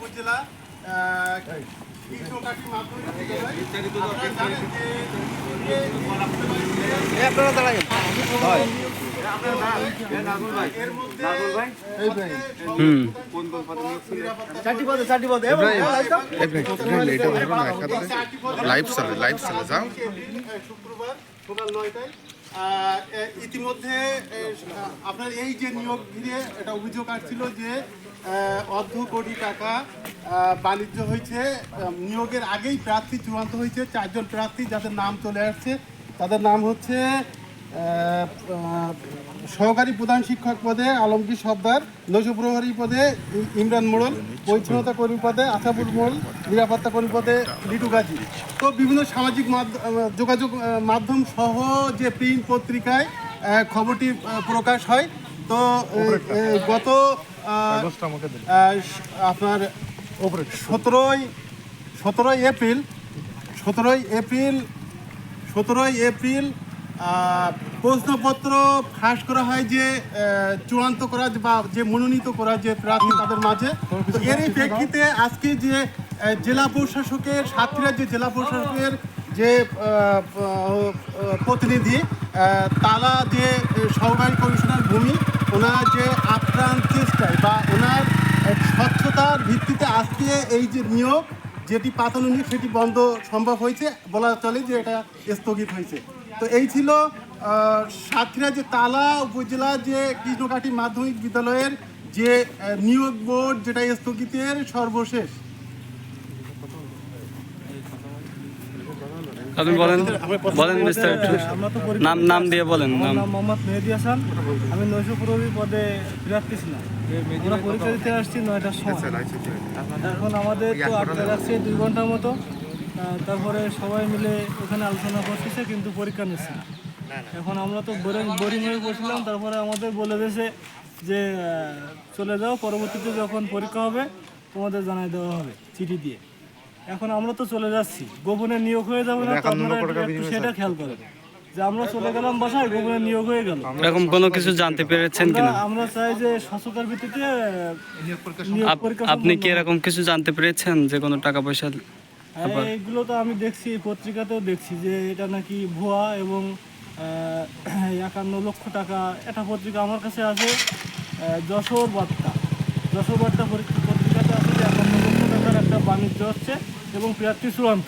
উপজেলা কৃষ্ণকাঠি মাধ্যমিক বিদ্যালয়। আপনারা জানেন যে এর মধ্যে শুক্রবার সকাল 9টায় ইতিমধ্যে আপনার এই যে নিয়োগ ঘিরে একটা অভিযোগ আসছিল যে অর্ধ কোটি টাকা বাণিজ্য হয়েছে। নিয়োগের আগেই প্রার্থী চূড়ান্ত হয়েছে, 4 জন প্রার্থী যাদের নাম চলে আসছে। তাদের নাম হচ্ছে সহকারী প্রধান শিক্ষক পদে আলমগীর সর্দার, নৈশ প্রহরী পদে ইমরান মোড়ল, পরিচ্ছন্নতা কর্মী পদে আসাবুল মোড়ল, নিরাপত্তা কর্মী পদে লিটু গাজী। তো বিভিন্ন সামাজিক যোগাযোগ মাধ্যম সহ যে প্রিন্ট পত্রিকায় খবরটি প্রকাশ হয়। তো গত আপনার 17ই এপ্রিল প্রশ্নপত্র ফাঁস করা হয় যে চূড়ান্ত করা বা যে মনোনীত করা যে প্রার্থী তাদের মাঝে। তো এরই প্রেক্ষিতে আজকে যে জেলা প্রশাসকের সাতক্ষীরার যে জেলা প্রশাসকের যে প্রতিনিধি তারা যে সহকারী কমিশনার ভূমি, ওনার যে আপ্রাণ চেষ্টায় বা ওনার স্বচ্ছতার ভিত্তিতে আজকে এই যে নিয়োগ যেটি পাতানো নিয়োগ সেটি বন্ধ সম্ভব হয়েছে, বলা চলে যে এটা স্থগিত হয়েছে। তো এই ছিল সাতক্ষীরা যে তালা উপজেলা যে কৃষ্ণকাঠি মাধ্যমিক বিদ্যালয়ের যে নিয়োগ বোর্ড যেটা স্থগিতের সর্বশেষ। আপনি বলেন বিস্তারিত নাম দিয়ে বলেন। নাম মোহাম্মদ মেহেদি হাসান, আমি নৈশ প্রহরী পদে প্রার্থী ছিলাম। আমরা পরীক্ষা দিতে আসছি 9টার সময়। এখন আমাদের তো আটকে রাখছে 2 ঘন্টার মতো। তারপরে সবাই মিলে ওখানে আলোচনা করতেছে, কিন্তু পরীক্ষা নিচ্ছে না। এখন আমরা তো বোরিং হয়ে পড়ছিলাম। তারপরে আমাদের বলে দিয়েছে যে চলে যাও, পরবর্তীতে যখন পরীক্ষা হবে তোমাদের জানাই দেওয়া হবে চিঠি দিয়ে। এখন আমরা তো চলে যাচ্ছি, গোপনে নিয়োগ হয়ে যাবে না, আপনারা একটু সেটা খেয়াল করেন যে আমরা চলে গেলাম বাসায়, গোপনে নিয়োগ হয়ে গেল। এরকম কোনো কিছু জানতে পেরেছেন কিনা? আমরা চাই যে স্বচ্ছতার ভিত্তিতে আপনি কি এরকম কিছু জানতে পেরেছেন যে কোনো টাকা পয়সা? এইগুলো তো আমি দেখছি, পত্রিকাতেও দেখছি যে এটা নাকি ভুয়া এবং 51 লক্ষ টাকা। একটা পত্রিকা আমার কাছে আছে, যশোর বার্তা পত্রিকাতে আছে যে 51 লক্ষ টাকার একটা বাণিজ্য হচ্ছে এবং প্রার্থী চূড়ান্ত।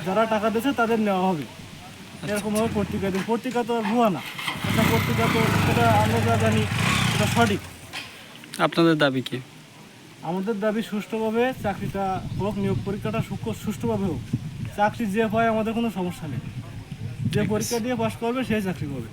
যারা টাকা দিয়েছে তাদের নেওয়া হবে, এরকমভাবে পত্রিকা তো আর ভুয়া না। একটা পত্রিকা তো সেটা আমরা যা জানি এটা সঠিক। আপনাদের দাবি কি? আমাদের দাবি সুষ্ঠুভাবে চাকরিটা হোক, নিয়োগ পরীক্ষাটা সুষ্ঠুভাবে হোক। চাকরি যে পায় আমাদের কোনো সমস্যা নেই, যে পরীক্ষা দিয়ে পাশ করবে সেই চাকরি পাবে।